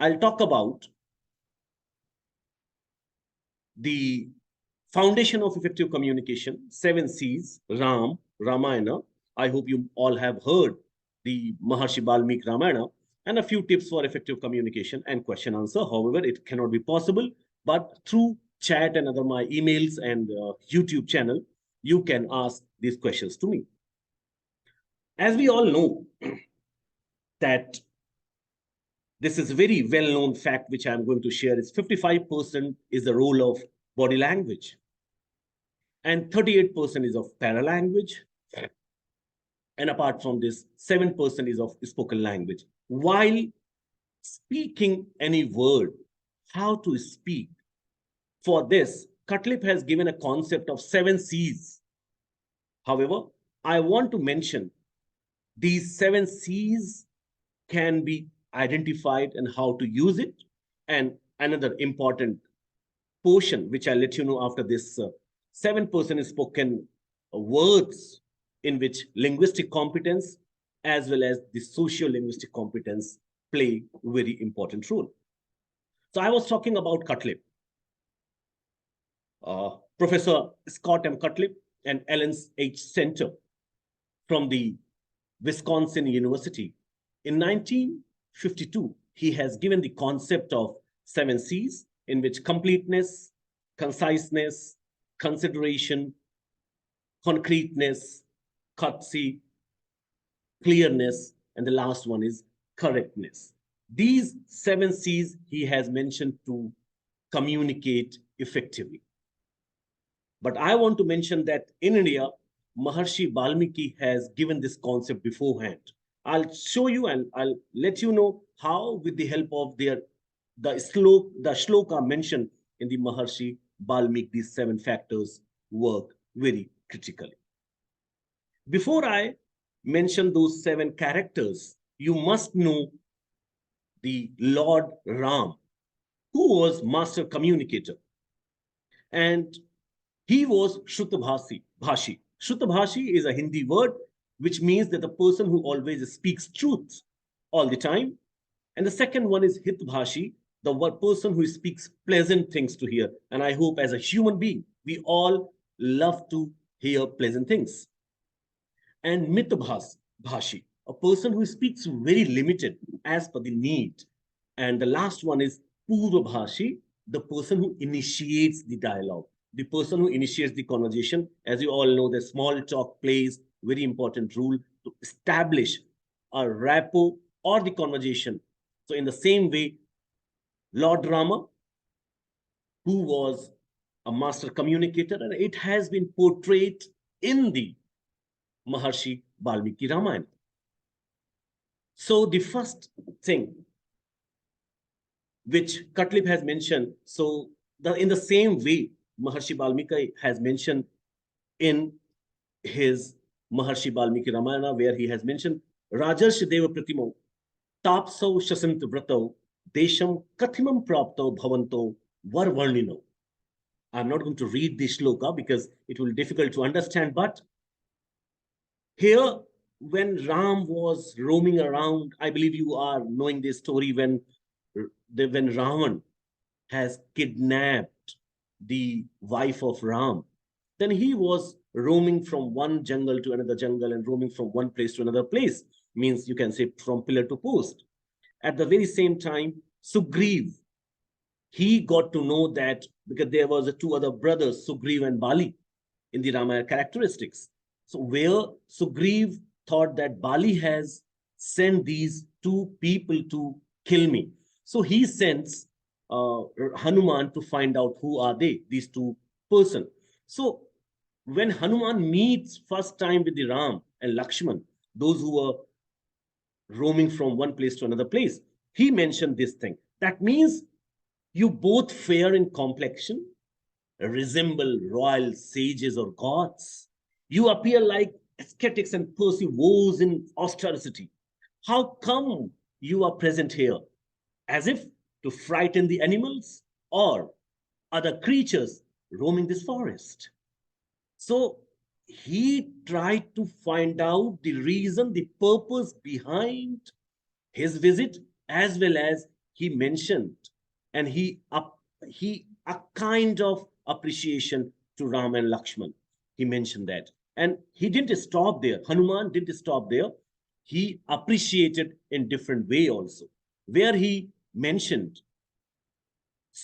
I'll talk about the foundation of effective communication, 7 C's, Ramayana. I hope you all have heard the Maharshi Balmiki Ramayana, and a few tips for effective communication and question answer. However, it cannot be possible, but through chat and other my emails and YouTube channel, you can ask these questions to me. As we all know that this is a very well-known fact, which I'm going to share, is 55% is the role of body language, and 38% is of paralanguage. And apart from this, 7% is of spoken language. While speaking any word, how to speak, for this, Cutlip has given a concept of 7 C's. However, I want to mention these 7 C's can be identified and how to use it. And another important portion, which I'll let you know after this, 7% is spoken words, in which linguistic competence as well as the socio-linguistic competence play a very important role. So I was talking about Cutlip. Professor Scott M. Cutlip and Ellen H. Center from the Wisconsin University. In 1952, he has given the concept of 7 C's, in which completeness, conciseness, consideration, concreteness, courtesy, clearness, and the last one is correctness. These 7 C's he has mentioned to communicate effectively. But I want to mention that in India, Maharshi Balmiki has given this concept beforehand. I'll show you and I'll let you know how, with the help of the shloka mentioned in the Maharshi Balmiki, these 7 factors work very critically. Before I mention those 7 characters, you must know the Lord Ram, who was master communicator. And he was Bhashi. Bhashi is a Hindi word which means that the person who always speaks truth all the time. And the second one is Bhashi, the person who speaks pleasant things to hear. And I hope as a human being, we all love to hear pleasant things. And Bhashi, a person who speaks very limited as per the need. And the last one is Bhashi, the person who initiates the dialogue, the person who initiates the conversation. As you all know, the small talk plays very important role to establish a rapport or the conversation. So in the same way, Lord Rama, who was a master communicator, and it has been portrayed in the Maharshi Balmiki Ramayana. So the first thing which Cutlip has mentioned, so in the same way, Maharshi Balmiki has mentioned in his Maharshi Balmiki Ramayana, where he has mentioned Rajarshi Deva Pratimo, Tapso Shasant Vrato, Desham Kathimam Prapto Bhavanto Varvarnino. I'm not going to read this shloka because it will be difficult to understand, but here, when Ram was roaming around, I believe you are knowing this story, when Ravan has kidnapped the wife of Ram, then he was roaming from one jungle to another jungle and roaming from one place to another place. Means you can say from pillar to post. At the very same time, Sugriv, he got to know that because there was 2 other brothers, Sugriv and Bali, in the Ramayana characteristics. So where Sugriv thought that Bali has sent these 2 people to kill me. So he sends Hanuman to find out who are they, these 2 persons. So when Hanuman meets first time with the Ram and Lakshman, those who were roaming from one place to another place, he mentioned this thing. That means you both fair in complexion, resemble royal sages or gods. You appear like ascetics and pursue woes in austerity. How come you are present here? As if to frighten the animals or other creatures roaming this forest. So he tried to find out the reason, the purpose behind his visit, as well as he mentioned, and he a kind of appreciation to Ram and Lakshman. He mentioned that. And he didn't stop there. Hanuman didn't stop there. He appreciated in different way also, where he mentioned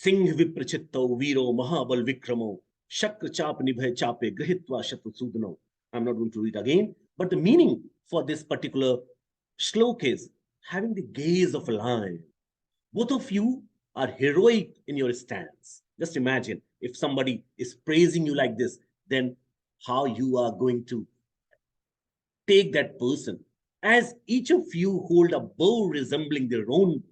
Singh विप्रचित्तो वीरो महाबल विक्रमो शक्र चाप निभय चापे गृहीत्वा शत्रु सूदनो. I'm not going to read again, but the meaning for this particular shlok is having the gaze of a lion. Both of you are heroic in your stance. Just imagine if somebody is praising you like this, then how you are going to take that person. As each of you hold a bow resembling their own,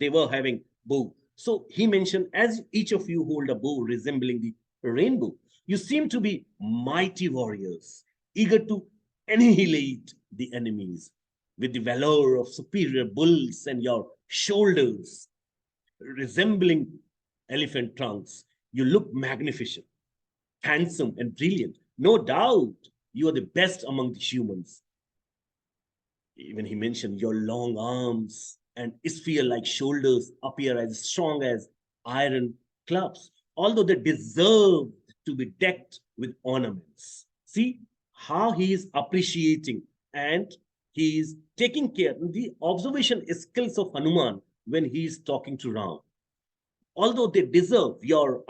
they were having bow. So he mentioned, as each of you hold a bow resembling the rainbow, you seem to be mighty warriors, eager to annihilate the enemies with the valor of superior bulls, and your shoulders resembling elephant trunks. You look magnificent, handsome, and brilliant. No doubt you are the best among the humans. Even he mentioned your long arms and sphere-like shoulders appear as strong as iron clubs, although they deserve to be decked with ornaments. See how he is appreciating, and he is taking care. The observation skills of Hanuman when he is talking to Ram. Although they deserve, your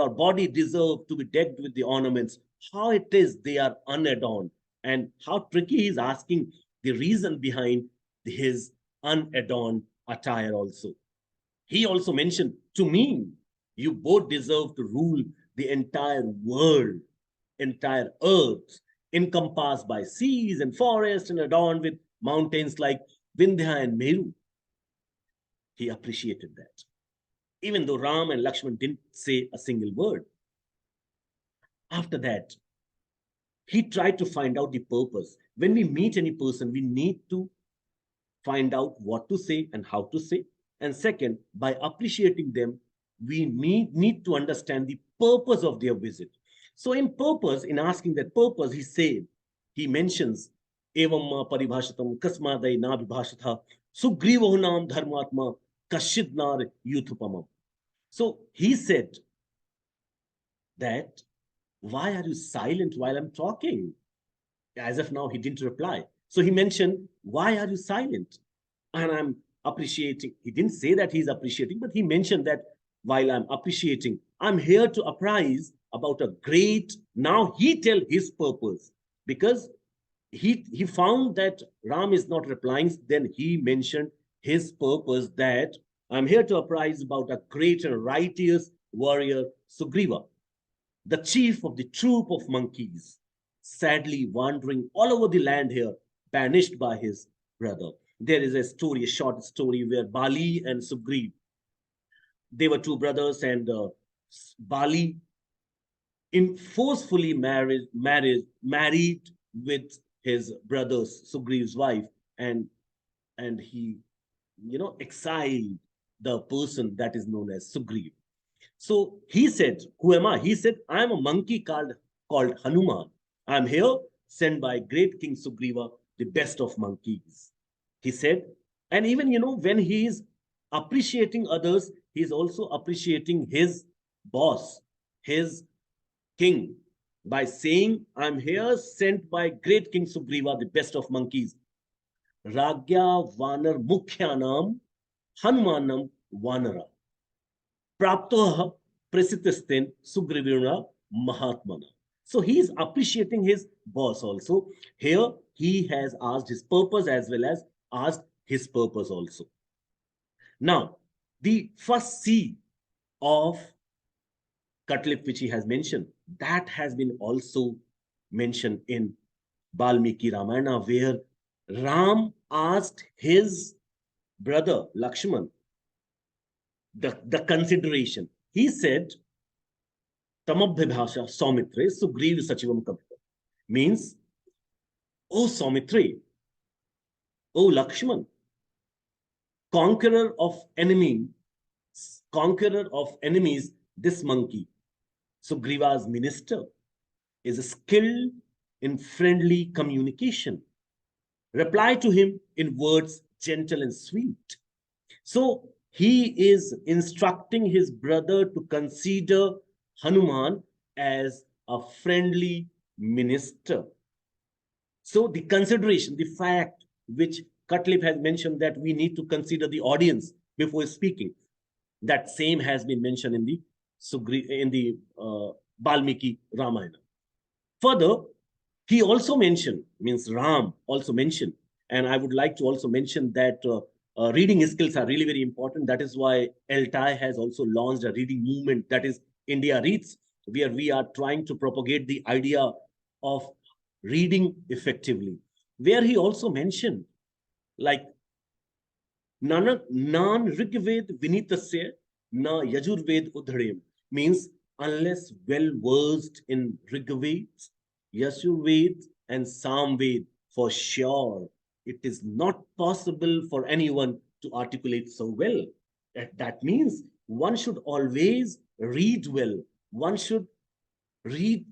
body deserve to be decked with the ornaments, how it is they are unadorned, and how tricky he is asking the reason behind his unadorned attire also. He also mentioned, to me, you both deserve to rule the entire world, entire earth, encompassed by seas and forests and adorned with mountains like Vindhya and Meru. He appreciated that, even though Ram and Lakshman didn't say a single word. After that, he tried to find out the purpose. When we meet any person, we need to find out what to say and how to say. And second, by appreciating them, we need to understand the purpose of their visit. So in purpose, in asking that purpose, he mentions, evam ma paribhashatam kasmadai na vibhashatha sugrivo nam dharmatma kashidnar yuthupamam. So he said that, why are you silent while I'm talking? As of now, he didn't reply. So he mentioned, why are you silent? And I'm appreciating. He didn't say that he's appreciating, but he mentioned that while I'm appreciating, I'm here to apprise about a great, now he tell his purpose, because he found that Ram is not replying. Then he mentioned his purpose, that I'm here to apprise about a great and righteous warrior, Sugriva, the chief of the troop of monkeys, sadly wandering all over the land here, banished by his brother. There is a story, a short story, where Bali and Sugriv, they were two brothers, and Bali in forcefully married with his brother's Sugriv's wife, and he, exiled the person that is known as Sugriv. So he said, who am I? He said, I am a monkey called Hanuman. I'm here sent by great King Sugriva, the best of monkeys. He said, and even, when he is appreciating others, he's also appreciating his boss, his king, by saying, I'm here sent by great King Sugriva, the best of monkeys. Ragya Vanar Mukhyanam Hanumanam Vanara. Praptoha Prasitastin Sugrivirna Mahatmana. So he is appreciating his boss also. Here he has asked his purpose as well as asked his purpose also. Now, the first C of Cutlip, which he has mentioned, that has been also mentioned in Valmiki Ramayana, where Ram asked his brother Lakshman the consideration. He said, Tamabhyabhasha Saumitre Sugriv Sachivam Kapita. Means, O Saumitre, O Lakshman, conqueror of enemies, this monkey, Sugriva's minister, is skilled in friendly communication. Reply to him in words gentle and sweet. So He is instructing his brother to consider Hanuman as a friendly minister. So the consideration, the fact which Cutlip has mentioned, that we need to consider the audience before speaking, that same has been mentioned in the Balmiki Ramayana. Further, he also mentioned, means Ram also mentioned, and I would like to also mention that reading skills are really very important. That is why LTI has also launched a reading movement, that is India Reads, where we are trying to propagate the idea of reading effectively. Where he also mentioned, like, Nanak nan Rigved Vinitasya na Yajurved Udhadem, means unless well versed in Rigved, Yajurved, and Samved, for sure it is not possible for anyone to articulate so well. That means one should always read well. One should read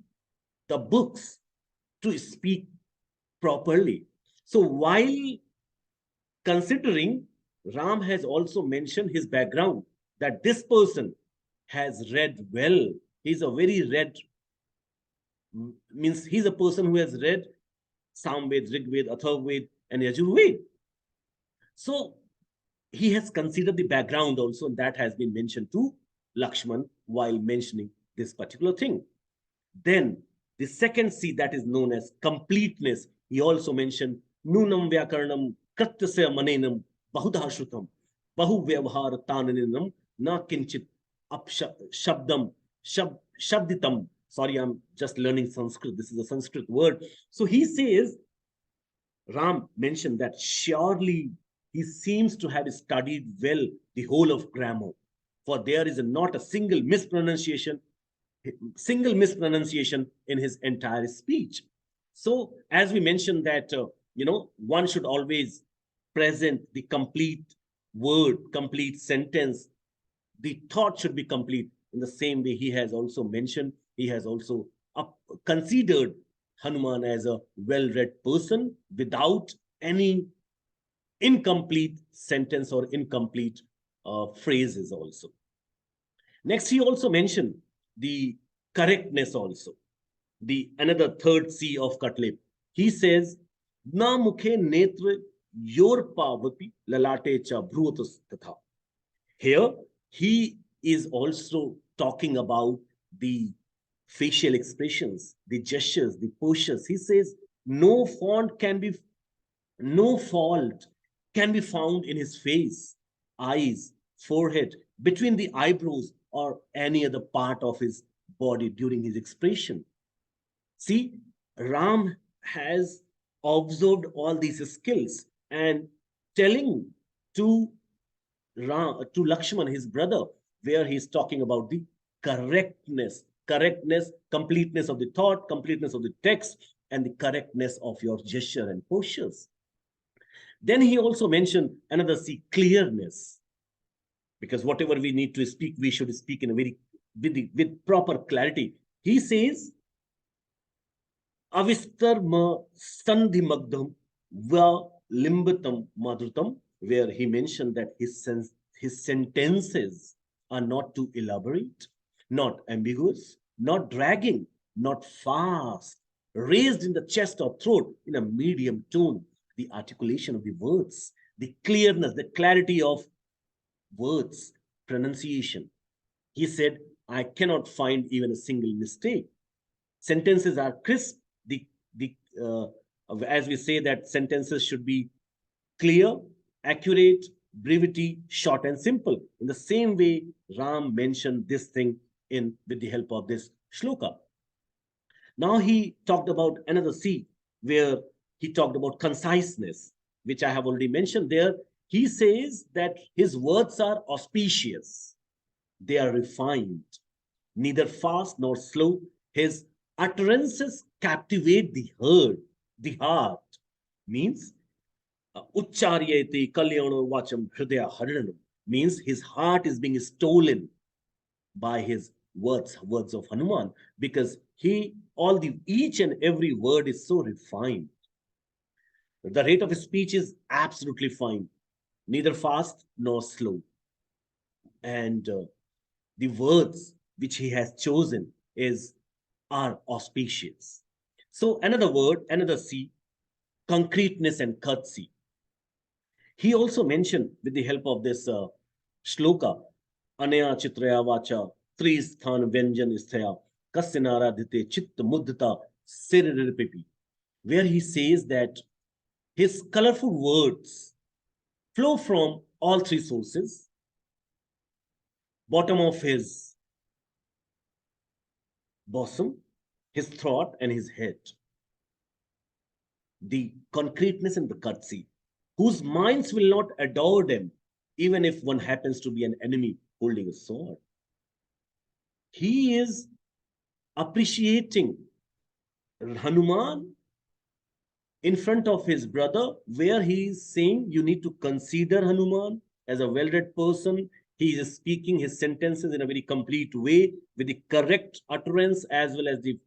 the books to speak properly. So while considering, Ram has also mentioned his background, that this person has read well. He's a very read, means he's a person who has read Samved, Rigved, Atharvaved, and Yajurved. So he has considered the background also, and that has been mentioned to Lakshman while mentioning this particular thing. Then the second C, that is known as completeness, he also mentioned Nunam Vyakaranam Kratyasya Manenam Bahudha Shrutam Bahu Vyavhar Tananinam Na Kinchit Shabdam Shabditam. Sorry, I'm just learning Sanskrit. This is a Sanskrit word. So he says, Ram mentioned that surely he seems to have studied well the whole of grammar, for there is not a single mispronunciation in his entire speech. So, as we mentioned that one should always present the complete word, complete sentence. The thought should be complete. In the same way, he has also mentioned, he has also considered Hanuman as a well-read person without any incomplete sentence or incomplete phrases also. Next, he also mentioned the correctness also. The another third C of Cutlip. He says, Na mukhe netra yor pavati lalate cha bhruvatas tatha. Here, he is also talking about the facial expressions, the gestures, the postures. He says, no fault can be found in his face, eyes, forehead, between the eyebrows, or any other part of his body during his expression. See, Ram has observed all these skills and telling to to Lakshman, his brother, where he's talking about the correctness, completeness of the thought, completeness of the text, and the correctness of your gesture and postures. Then he also mentioned another C, clearness, because whatever we need to speak, we should speak in a very with proper clarity. He says, Avistarma Sandhimagdam Va Limbatam Madrutam, where he mentioned that his sentences are not too elaborate, not ambiguous, not dragging, not fast, raised in the chest or throat in a medium tone, the articulation of the words, the clearness, the clarity of words, pronunciation. He said, I cannot find even a single mistake. Sentences are crisp. The as we say that sentences should be clear, accurate, brevity, short and simple. In the same way, Ram mentioned this thing in with the help of this shloka. Now he talked about another C, where he talked about conciseness, which I have already mentioned there. He says that his words are auspicious, they are refined, neither fast nor slow. His utterances captivate the heart. Means, Ucharyate Kalyano Vacham Hridaya Harinam, means his heart is being stolen by his words of Hanuman, because each and every word is so refined. The rate of speech is absolutely fine, neither fast nor slow. and the words which he has chosen are auspicious. So another word, another C, concreteness and courtesy. He also mentioned with the help of this shloka, Anaya Chitraya Vacha, Tristhana Vyanjan Isthaya, Kasinaradhite Chitta Muddhata Sirirpipi, where he says that his colorful words flow from all three sources, bottom of his bosom, his throat, and his head. The concreteness and the courtesy, whose minds will not adore them, even if one happens to be an enemy holding a sword. He is appreciating Hanuman in front of his brother, where he is saying, you need to consider Hanuman as a well read person. He is speaking his sentences in a very complete way with the correct utterance as well as the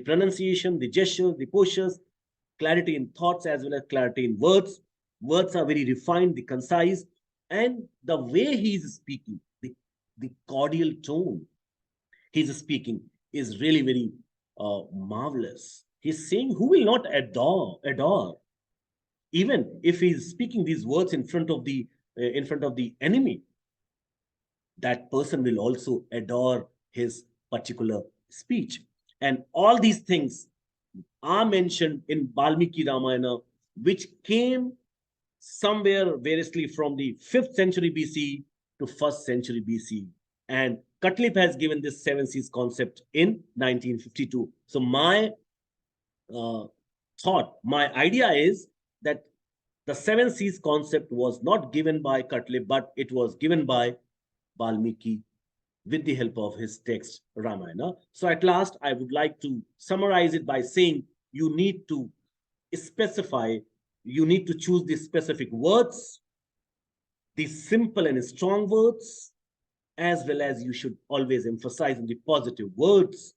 pronunciation, the gestures, the postures, clarity in thoughts as well as clarity in words. Words are very refined, the concise, and the way he is speaking, the cordial tone he's speaking is really very marvelous. He's saying, who will not adore, even if he's speaking these words in front of the enemy, that person will also adore his particular speech. And all these things are mentioned in Valmiki Ramayana, which came somewhere variously from the 5th century BC to 1st century BC. And Cutlip has given this seven seas concept in 1952. So my my idea is that the seven seas concept was not given by Cutlip, but it was given by Valmiki with the help of his text Ramayana. So at last, I would like to summarize it by saying you need to specify, you need to choose the specific words, the simple and strong words, as well as you should always emphasize on the positive words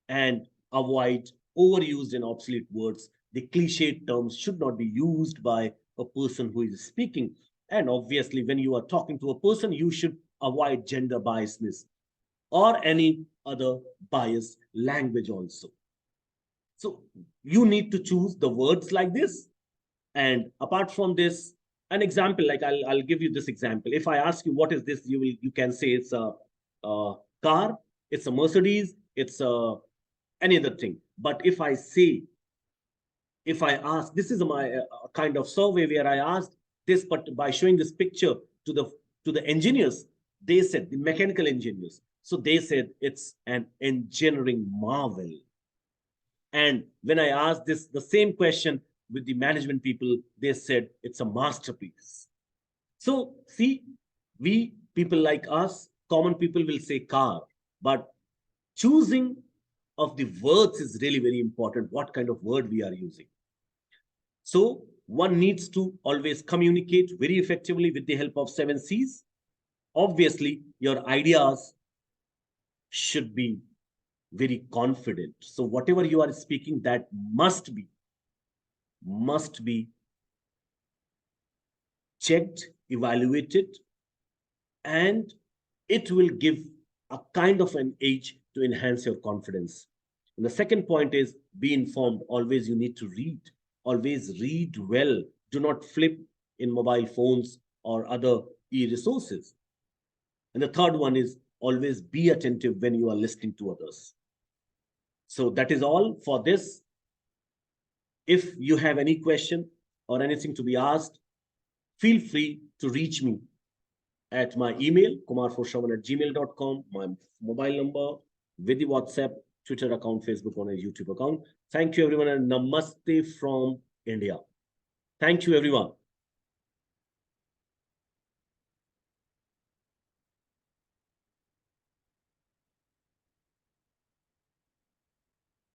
and avoid overused and obsolete words. The cliched terms should not be used by a person who is speaking. And obviously, when you are talking to a person, you should avoid gender biasness or any other biased language also. So you need to choose the words like this. And apart from this, an example, like I'll give you this example. If I ask you what is this, you can say it's a car, it's a Mercedes, it's any other thing. But if I ask, this is my kind of survey where I asked this, but by showing this picture to the engineers, they said, the mechanical engineers, so they said it's an engineering marvel. And when I asked this, the same question with the management people, they said it's a masterpiece. So see, we people like us, common people will say car, but choosing of the words is really very important. What kind of word we are using. So one needs to always communicate very effectively with the help of seven C's. Obviously, your ideas should be very confident. So whatever you are speaking, that must be checked, evaluated, and it will give a kind of an edge to enhance your confidence. And the second point is be informed. Always you need to read. Always read well. Do not flip in mobile phones or other e-resources. And the third one is always be attentive when you are listening to others. So that is all for this. If you have any question or anything to be asked, feel free to reach me at my email, kumarforshavan@gmail.com, my mobile number, with the WhatsApp, Twitter account, Facebook, or a YouTube account. Thank you, everyone, and namaste from India. Thank you, everyone.